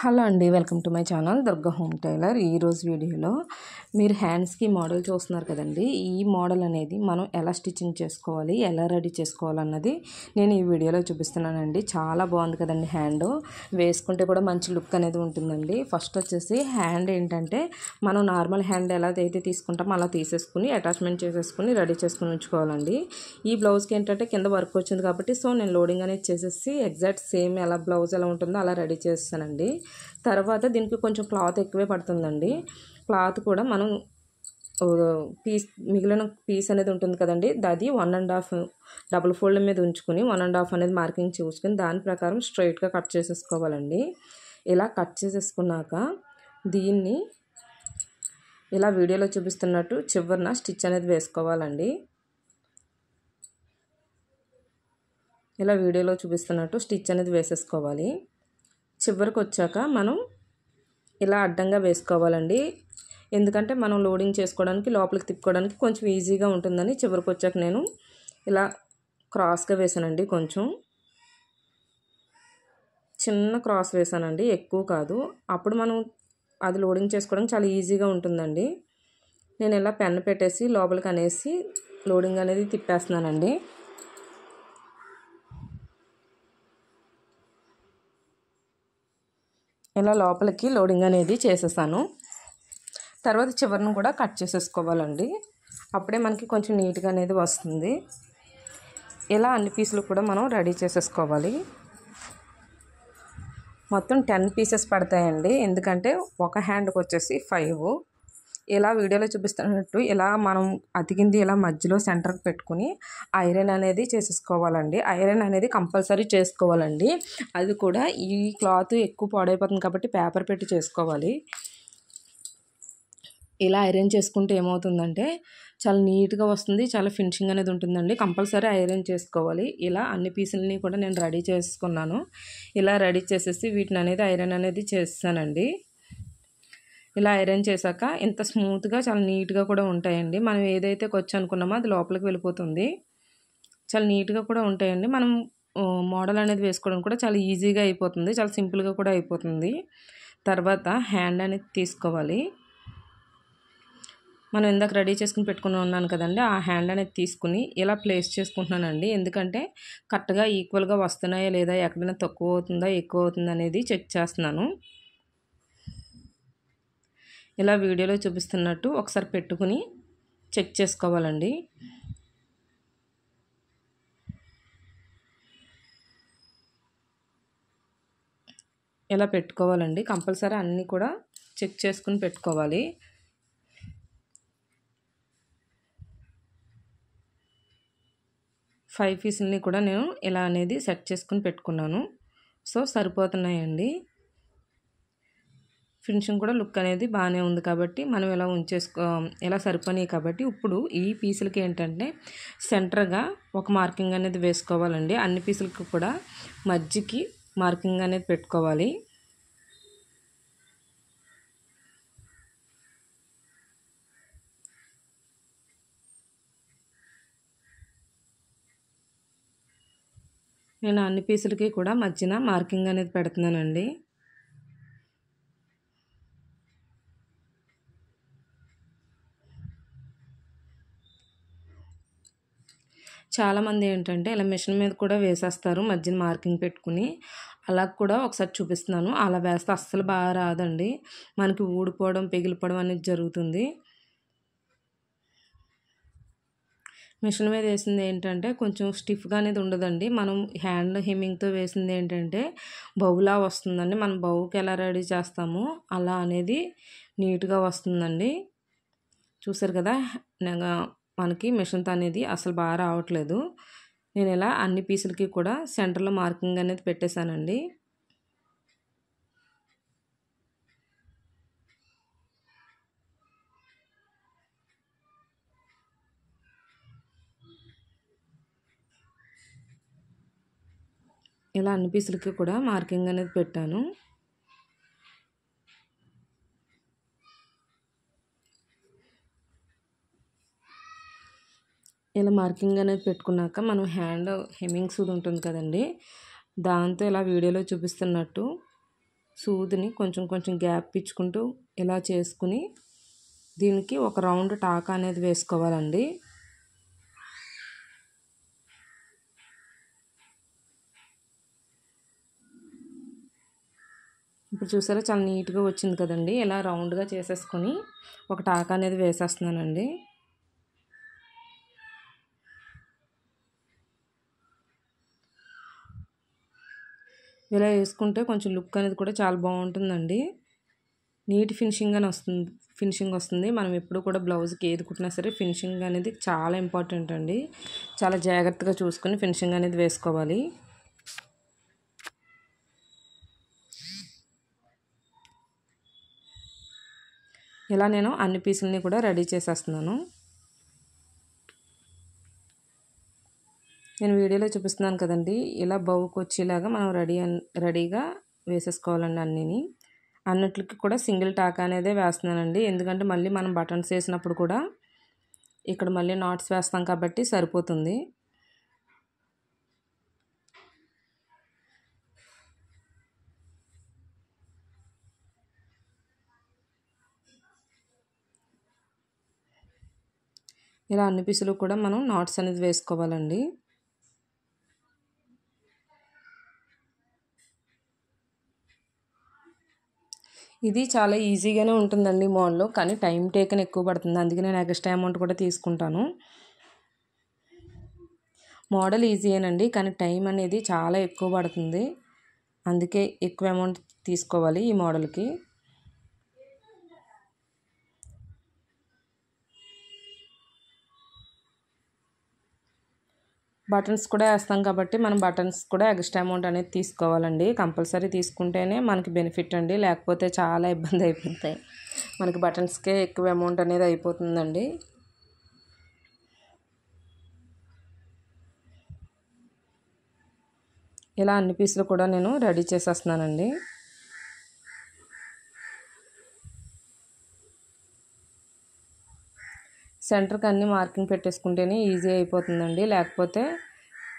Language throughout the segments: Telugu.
హలో అండి, welcome to my channel Durga home tailor. ఈరోజు వీడియోలో మీరు హ్యాండ్స్కి మోడల్ చూస్తున్నారు కదండి. ఈ మోడల్ అనేది మనం ఎలా స్టిచ్చింగ్ చేసుకోవాలి, ఎలా రెడీ చేసుకోవాలన్నది నేను ఈ వీడియోలో చూపిస్తున్నానండి. చాలా బాగుంది కదండి. హ్యాండ్ వేసుకుంటే కూడా మంచి లుక్ అనేది ఉంటుందండి. ఫస్ట్ వచ్చేసి హ్యాండ్ ఏంటంటే మనం నార్మల్ హ్యాండ్ ఎలా అయితే తీసుకుంటామో అలా తీసేసుకుని అటాచ్మెంట్ చేసేసుకుని రెడీ చేసుకుని ఉంచుకోవాలండి. ఈ బ్లౌజ్కి ఏంటంటే కింద వర్క్ వచ్చింది కాబట్టి నేను లోడింగ్ అనేది చేసేసి ఎగ్జాక్ట్ సేమ్ ఎలా బ్లౌజ్ ఎలా ఉంటుందో అలా రెడీ చేస్తానండి. తర్వాత దీనికి కొంచెం క్లాత్ ఎక్కువే పడుతుందండి. క్లాత్ కూడా మనం మిగిలిన పీస్ అనేది ఉంటుంది కదండి, అది 1.5 డబుల్ ఫోల్డ్ మీద ఉంచుకుని 1.5 అనేది మార్కింగ్ చూసుకుని దాని ప్రకారం స్ట్రైట్గా కట్ చేసేసుకోవాలండి. ఇలా కట్ చేసేసుకున్నాక దీన్ని ఇలా వీడియోలో చూపిస్తున్నట్టు చివరిన స్టిచ్ అనేది వేసుకోవాలండి. ఇలా వీడియోలో చూపిస్తున్నట్టు స్టిచ్ అనేది వేసేసుకోవాలి. చివరికి వచ్చాక మనం ఇలా అడ్డంగా వేసుకోవాలండి. ఎందుకంటే మనం లోడింగ్ చేసుకోవడానికి లోపలికి తిప్పుకోవడానికి కొంచెం ఈజీగా ఉంటుందని చివరికి వచ్చాక నేను ఇలా క్రాస్గా వేసానండి. కొంచెం చిన్న క్రాస్ వేసానండి, ఎక్కువ కాదు. అప్పుడు మనం అది లోడింగ్ చేసుకోవడానికి చాలా ఈజీగా ఉంటుందండి. నేను ఇలా పెన్ పెట్టేసి లోపలికి అనేసి లోడింగ్ అనేది తిప్పేస్తున్నానండి. ఇలా లోపలికి లోడింగ్ అనేది చేసేసాను. తర్వాత చివరిని కూడా కట్ చేసేసుకోవాలండి. అప్పుడే మనకి కొంచెం నీట్గా అనేది వస్తుంది. ఇలా అన్ని పీసులు కూడా మనం రెడీ చేసేసుకోవాలి. మొత్తం 10 పీసెస్ పడతాయండి. ఎందుకంటే ఒక హ్యాండ్కి వచ్చేసి 5. ఇలా వీడియోలో చూపిస్తున్నట్టు ఇలా మనం అతికింది ఇలా మధ్యలో సెంటర్కి పెట్టుకుని ఐరన్ అనేది చేసేసుకోవాలండి. ఐరన్ అనేది కంపల్సరీ చేసుకోవాలండి. అది కూడా ఈ క్లాత్ ఎక్కువ పాడైపోతుంది కాబట్టి పేపర్ పెట్టి చేసుకోవాలి. ఇలా ఐరన్ చేసుకుంటే ఏమవుతుందంటే చాలా నీట్గా వస్తుంది, చాలా ఫినిషింగ్ అనేది ఉంటుందండి. కంపల్సరీ ఐరన్ చేసుకోవాలి. ఇలా అన్ని పీసులని కూడా నేను రెడీ చేసుకున్నాను. ఇలా రెడీ చేసేసి వీటిని అనేది ఐరన్ అనేది చేస్తానండి. ఇలా ఐరన్ చేశాక ఇంత స్మూత్గా చాలా నీట్గా కూడా ఉంటాయండి. మనం ఏదైతే కొచ్చు అనుకున్నామో అది లోపలికి వెళ్ళిపోతుంది. చాలా నీట్గా కూడా ఉంటాయండి. మనం మోడల్ అనేది వేసుకోవడం కూడా చాలా ఈజీగా అయిపోతుంది, చాలా సింపుల్గా కూడా అయిపోతుంది. తర్వాత హ్యాండ్ అనేది తీసుకోవాలి. మనం ఇందాక రెడీ చేసుకుని పెట్టుకుని ఉన్నాను కదండి, ఆ హ్యాండ్ అనేది తీసుకుని ఇలా ప్లేస్ చేసుకుంటున్నానండి. ఎందుకంటే కరెక్ట్గా ఈక్వల్గా వస్తున్నాయా లేదా, ఎక్కడైనా తక్కువ అవుతుందా ఎక్కువ అవుతుందా అనేది చెక్ చేస్తున్నాను. ఇలా వీడియోలో చూపిస్తున్నట్టు ఒకసారి పెట్టుకుని చెక్ చేసుకోవాలండి. ఇలా పెట్టుకోవాలండి. కంపల్సరీ అన్నీ కూడా చెక్ చేసుకుని పెట్టుకోవాలి. ఫైవ్ పీసులని కూడా నేను ఇలా అనేది సెట్ చేసుకుని పెట్టుకున్నాను. సరిపోతున్నాయండి. ఫినిషింగ్ కూడా లుక్ అనేది బాగానే ఉంది కాబట్టి మనం ఇలా ఇలా సరిపోయినాయి కాబట్టి ఇప్పుడు ఈ పీసులకి ఏంటంటే సెంటర్గా ఒక మార్కింగ్ అనేది వేసుకోవాలండి. అన్ని పీసులకి కూడా మధ్యకి మార్కింగ్ అనేది పెట్టుకోవాలి. నేను అన్ని పీసులకి కూడా మధ్యన మార్కింగ్ అనేది పెడుతున్నానండి. చాలామంది ఏంటంటే ఇలా మిషన్ మీద కూడా వేసేస్తారు మధ్యన మార్కింగ్ పెట్టుకుని. అలా కూడా ఒకసారి చూపిస్తున్నాను. అలా వేస్తే అస్సలు బాగా రాదండి. మనకి ఊడిపోవడం పెగిలిపోవడం అనేది జరుగుతుంది. మిషన్ మీద వేసింది ఏంటంటే కొంచెం స్టిఫ్గా అనేది ఉండదండి. మనం హ్యాండ్ హెమ్మింగ్తో వేసింది ఏంటంటే బౌలా వస్తుందండి. మనం బౌకి ఎలా రెడీ చేస్తామో అలా అనేది నీట్గా వస్తుందండి. చూసారు కదా, మనకి మిషన్తో అనేది అసలు బాగా రావట్లేదు. నేను ఇలా అన్ని పీసులకి కూడా సెంటర్లో మార్కింగ్ అనేది పెట్టేశానండి. ఇలా అన్ని పీసులకి కూడా మార్కింగ్ అనేది పెట్టాను. ఇలా మార్కింగ్ అనేది పెట్టుకున్నాక మనం హ్యాండ్ హెమ్మింగ్ సూది ఉంటుంది కదండి, దాంతో ఇలా వీడియోలో చూపిస్తున్నట్టు సూదిని కొంచెం కొంచెం గ్యాప్ ఇచ్చుకుంటూ ఇలా చేసుకుని దీనికి ఒక రౌండ్ టాకా అనేది వేసుకోవాలండి. ఇప్పుడు చూసారా చాలా నీట్గా వచ్చింది కదండి. ఇలా రౌండ్గా చేసేసుకొని ఒక టాకా అనేది వేసేస్తున్నానండి. ఇలా వేసుకుంటే కొంచెం లుక్ అనేది కూడా చాలా బాగుంటుందండి. నీట్ ఫినిషింగ్ వస్తుంది. మనం ఎప్పుడు కూడా బ్లౌజ్కి ఏది కుట్టినా సరే ఫినిషింగ్ అనేది చాలా ఇంపార్టెంట్ అండి. చాలా జాగ్రత్తగా చూసుకొని ఫినిషింగ్ అనేది వేసుకోవాలి. ఇలా నేను అన్ని పీసులని కూడా రెడీ చేసేస్తున్నాను. నేను వీడియోలో చూపిస్తున్నాను కదండి, ఇలా బౌకి వచ్చేలాగా మనం రెడీగా వేసేసుకోవాలండి అన్నిటికి కూడా సింగిల్ టాకా అనేదే వేస్తున్నానండి. ఎందుకంటే మళ్ళీ మనం బటన్స్ వేసినప్పుడు కూడా ఇక్కడ మళ్ళీ నాట్స్ వేస్తాం కాబట్టి సరిపోతుంది. ఇలా అన్ని పీసులు కూడా మనం నాట్స్ అనేది వేసుకోవాలండి. ఇది చాలా ఈజీగానే ఉంటుందండి మోడల్, కానీ టైం టేకన్ ఎక్కువ పడుతుంది. అందుకే నేను ఎక్స్ట్రా అమౌంట్ కూడా తీసుకుంటాను. మోడల్ ఈజీయేనండి, కానీ టైం అనేది చాలా ఎక్కువ పడుతుంది. అందుకే ఎక్కువ అమౌంట్ తీసుకోవాలి ఈ మోడల్కి. బటన్స్ కూడా వేస్తాం కాబట్టి మనం బటన్స్ కూడా ఎక్స్ట్రా అమౌంట్ అనేది తీసుకోవాలండి. కంపల్సరీ తీసుకుంటేనే మనకి బెనిఫిట్ అండి, లేకపోతే చాలా ఇబ్బంది అయిపోతాయి. మనకి బటన్స్కే ఎక్కువ అమౌంట్ అనేది అయిపోతుందండి. ఇలా అన్ని పీసులు కూడా నేను రెడీ చేసేస్తున్నానండి. సెంటర్కి అన్ని మార్కింగ్ పెట్టేసుకుంటేనే ఈజీ అయిపోతుందండి, లేకపోతే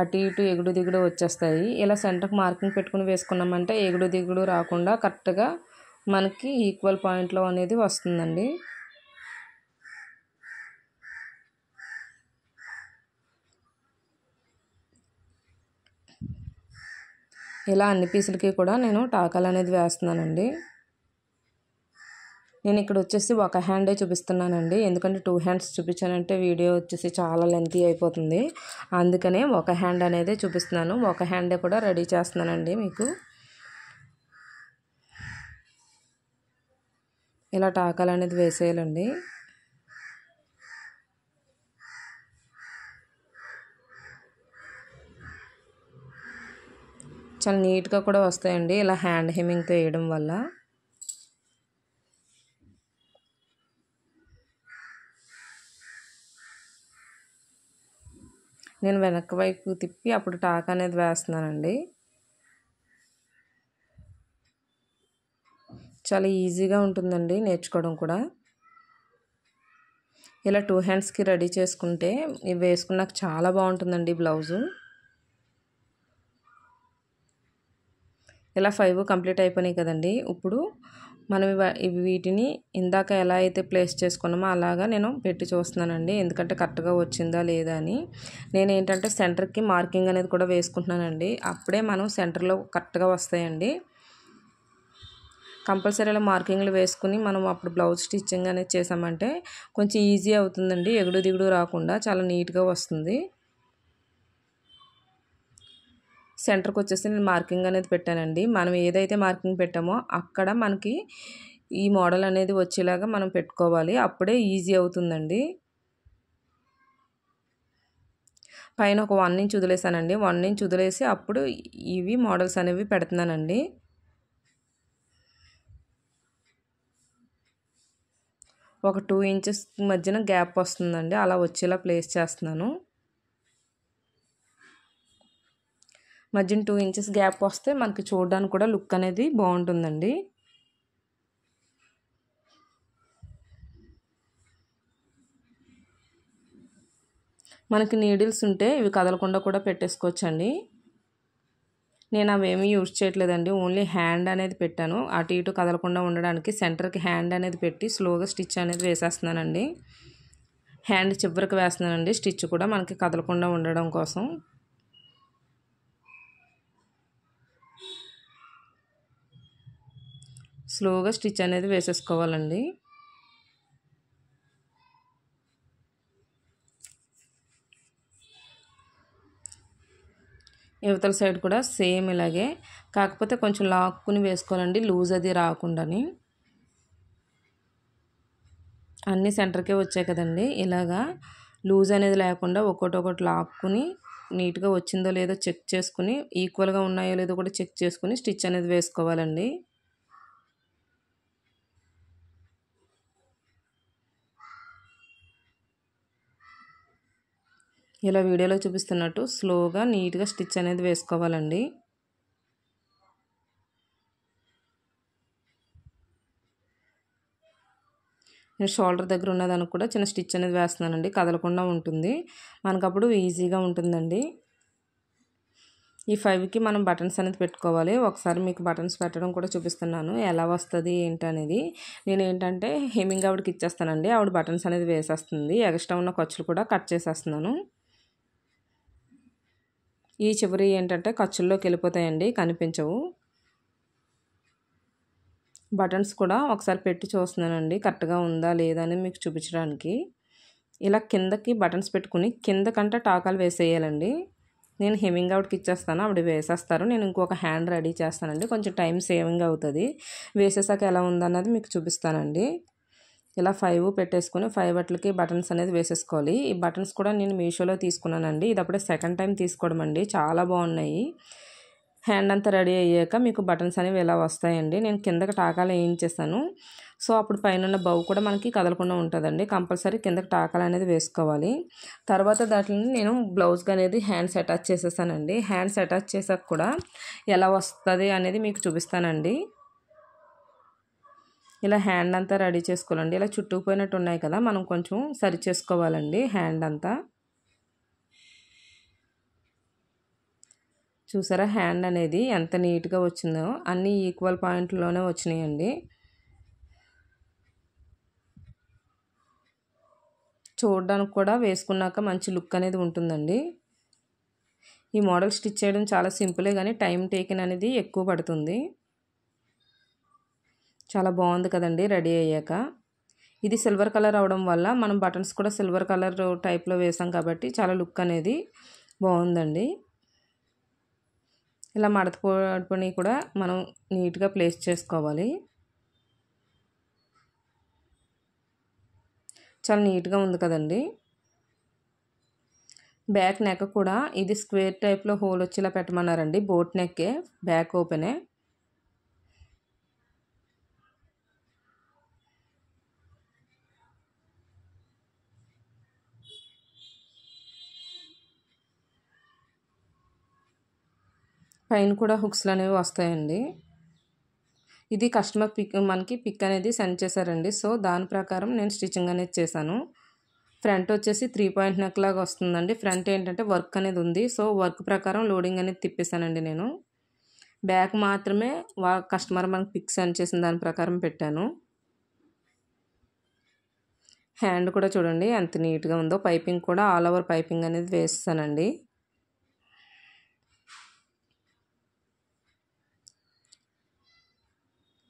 అటు ఇటు ఎగుడు దిగుడు వచ్చేస్తాయి. ఇలా సెంటర్కి మార్కింగ్ పెట్టుకుని వేసుకున్నామంటే ఎగుడు దిగుడు రాకుండా కరెక్ట్గా మనకి ఈక్వల్ పాయింట్లో అనేది వస్తుందండి. ఇలా అన్ని పీసులకి కూడా నేను టాకాలు అనేది వేస్తున్నానండి. నేను ఇక్కడ వచ్చేసి ఒక హ్యాండే చూపిస్తున్నానండి, ఎందుకంటే 2 హ్యాండ్స్ చూపించానంటే వీడియో వచ్చేసి చాలా లెంతీ అయిపోతుంది. అందుకనే ఒక హ్యాండ్ అనేది చూపిస్తున్నాను. ఒక హ్యాండే కూడా రెడీ చేస్తున్నానండి మీకు. ఇలా టాకాలు అనేది వేసేయాలండి. చాలా నీట్గా కూడా వస్తాయండి ఇలా హ్యాండ్ హెమ్మింగ్తో వేయడం వల్ల. నేను వెనక వైపు తిప్పి అప్పుడు టాక్ అనేది వేస్తున్నానండి. చాలా ఈజీగా ఉంటుందండి నేర్చుకోవడం కూడా. ఇలా 2 హ్యాండ్స్కి రెడీ చేసుకుంటే ఇవి వేసుకున్నాక చాలా బాగుంటుందండి బ్లౌజు. ఇలా 5 కంప్లీట్ అయిపోయినాయి కదండి. ఇప్పుడు మనం వీటిని ఇందాక ఎలా అయితే ప్లేస్ చేసుకున్నామో అలాగా నేను పెట్టి చూస్తున్నానండి, ఎందుకంటే కరెక్ట్గా వచ్చిందా లేదా అని. నేను ఏంటంటే సెంటర్కి మార్కింగ్ అనేది కూడా వేసుకుంటున్నానండి, అప్పుడే మనం సెంటర్లో కరెక్ట్గా వస్తాయండి. కంపల్సరీ ఇలా మార్కింగ్లు వేసుకుని మనం అప్పుడు బ్లౌజ్ స్టిచ్చింగ్ అనేది చేసామంటే కొంచెం ఈజీ అవుతుందండి, ఎగుడు దిగుడు రాకుండా చాలా నీట్గా వస్తుంది. సెంటర్కి వచ్చేసి నేను మార్కింగ్ అనేది పెట్టానండి. మనం ఏదైతే మార్కింగ్ పెట్టామో అక్కడ మనకి ఈ మోడల్ అనేది వచ్చేలాగా మనం పెట్టుకోవాలి, అప్పుడే ఈజీ అవుతుందండి. పైన ఒక 1 ఇంచ్ వదిలేసానండి. 1 ఇంచ్ వదిలేసి అప్పుడు ఇవి మోడల్స్ అనేవి పెడుతున్నానండి. ఒక 2 ఇంచెస్ మధ్యన గ్యాప్ వస్తుందండి, అలా వచ్చేలా ప్లేస్ చేస్తున్నాను. మధ్యన 2 ఇంచెస్ గ్యాప్ వస్తే మనకి చూడడానికి కూడా లుక్ అనేది బాగుంటుందండి. మనకి నీడిల్స్ ఉంటే ఇవి కదలకుండా కూడా పెట్టేసుకోవచ్చండి. నేను అవేమీ యూజ్ చేయట్లేదండి, ఓన్లీ హ్యాండ్ అనేది పెట్టాను. అటు ఇటు కదలకుండా ఉండడానికి సెంటర్కి హ్యాండ్ అనేది పెట్టి స్లోగా స్టిచ్ అనేది వేసేస్తున్నానండి. హ్యాండ్ చివరికి వేస్తున్నానండి స్టిచ్ కూడా మనకి కదలకుండా ఉండడం కోసం. స్లోగా స్టిచ్ అనేది వేసేసుకోవాలండి. యువతల సైడ్ కూడా సేమ్ ఇలాగే, కాకపోతే కొంచెం లాక్కుని వేసుకోవాలండి, లూజ్ అది రాకుండాని. అన్నీ సెంటర్కే వచ్చాయి కదండి, ఇలాగా లూజ్ అనేది లేకుండా ఒక్కొక్కటి లాక్కుని నీట్గా వచ్చిందో లేదో చెక్ చేసుకుని, ఈక్వల్గా ఉన్నాయో లేదో కూడా చెక్ చేసుకుని స్టిచ్ అనేది వేసుకోవాలండి. ఇలా వీడియోలో చూపిస్తున్నట్టు స్లోగా నీట్గా స్టిచ్ అనేది వేసుకోవాలండి. నేను షోల్డర్ దగ్గర ఉన్నదానికి కూడా చిన్న స్టిచ్ అనేది వేస్తున్నానండి, కదలకుండా ఉంటుంది మనకు, అప్పుడు ఈజీగా ఉంటుందండి. ఈ 5కి మనం బటన్స్ అనేది పెట్టుకోవాలి. ఒకసారి మీకు బటన్స్ పెట్టడం కూడా చూపిస్తున్నాను, ఎలా వస్తుంది ఏంటనేది. నేను ఏంటంటే హెమ్మింగ్ ఆవిడకి ఇచ్చేస్తానండి, ఆవిడ బటన్స్ అనేది వేసేస్తుంది. ఎక్స్ట్రా ఉన్న ఖర్చులు కూడా కట్ చేసేస్తున్నాను. ఈ చివరి ఏంటంటే ఖర్చుల్లోకి వెళ్ళిపోతాయండి, కనిపించవు. బటన్స్ కూడా ఒకసారి పెట్టి చూస్తున్నానండి, కరెక్ట్గా ఉందా లేదా అని మీకు చూపించడానికి. ఇలా కిందకి బటన్స్ పెట్టుకుని కిందకంటే టాకాలు వేసేయాలండి. నేను హెమ్మింగ్ ఆవిడకి ఇచ్చేస్తాను, ఆవిడ వేసేస్తారు. నేను ఇంకొక హ్యాండ్ రెడీ చేస్తానండి, కొంచెం టైం సేవింగ్ అవుతుంది. వేసేసాక ఎలా ఉందన్నది మీకు చూపిస్తానండి. ఇలా 5 పెట్టేసుకుని 5 బట్టలకి బటన్స్ అనేది వేసేసుకోవాలి. ఈ బటన్స్ కూడా నేను మీషోలో తీసుకున్నానండి, ఇది అప్పుడే సెకండ్ టైం తీసుకోవడం అండి, చాలా బాగున్నాయి. హ్యాండ్ అంతా రెడీ అయ్యాక మీకు బటన్స్ అనేవి ఇలా వస్తాయండి. నేను కిందకి టాకాలు వేయించేసాను, సో అప్పుడు పైన బౌ కూడా మనకి కదలకుండా ఉంటుందండి. కంపల్సరీ కిందకి టాకాలు అనేది వేసుకోవాలి. తర్వాత దాంట్లో నేను బ్లౌజ్కి అనేది హ్యాండ్స్ అటాచ్ చేసేసానండి. హ్యాండ్స్ అటాచ్ చేసాక కూడా ఎలా వస్తుంది అనేది మీకు చూపిస్తానండి. ఇలా హ్యాండ్ అంతా రెడీ చేసుకోవాలండి. ఇలా చుట్టుకుపోయినట్టు ఉన్నాయి కదా, మనం కొంచెం సరి చేసుకోవాలండి హ్యాండ్ అంతా. చూసారా హ్యాండ్ అనేది ఎంత నీట్గా వచ్చిందో, అన్నీ ఈక్వల్ పాయింట్లోనే వచ్చినాయండి. చూడడానికి కూడా వేసుకున్నాక మంచి లుక్ అనేది ఉంటుందండి. ఈ మోడల్ స్టిచ్ చేయడం చాలా సింపులే కానీ టైం టేకిన్ అనేది ఎక్కువ పడుతుంది. చాలా బాగుంది కదండి రెడీ అయ్యాక. ఇది సిల్వర్ కలర్ అవడం వల్ల మనం బటన్స్ కూడా సిల్వర్ కలర్ టైప్లో వేసాం కాబట్టి చాలా లుక్ అనేది బాగుందండి. ఇలా మడత పొడిని కూడా మనం నీట్గా ప్లేస్ చేసుకోవాలి. చాలా నీట్గా ఉంది కదండి. బ్యాక్ నెక్ కూడా ఇది స్క్వేర్ టైప్లో హోల్ వచ్చేలా పెట్టమన్నారండి, బోట్ నెక్కే, బ్యాక్ ఓపెనే. పైన కూడా హుక్స్లు అనేవి వస్తాయండి. ఇది కస్టమర్ మనకి పిక్ అనేది సెండ్ చేశారండి, సో దాని ప్రకారం నేను స్టిచ్చింగ్ అనేది చేశాను. ఫ్రంట్ వచ్చేసి 3 పాయింట్ నెక్ లాగా వస్తుందండి. ఫ్రంట్ ఏంటంటే వర్క్ అనేది ఉంది, సో వర్క్ ప్రకారం లోడింగ్ అనేది తిప్పేశానండి నేను. బ్యాక్ మాత్రమే కస్టమర్ మనకి పిక్ సెండ్ చేసిన దాని ప్రకారం పెట్టాను. హ్యాండ్ కూడా చూడండి ఎంత నీట్గా ఉందో, పైపింగ్ కూడా ఆల్ ఓవర్ పైపింగ్ అనేది వేస్తానండి.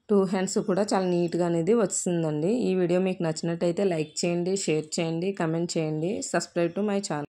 టూ హ్యాండ్స్ కూడా చాలా నీట్గా అనేది వచ్చిందండి. ఈ వీడియో మీకు నచ్చినట్టయితే లైక్ చేయండి, షేర్ చేయండి, కమెంట్ చేయండి, సబ్స్క్రైబ్ టు మై ఛానల్.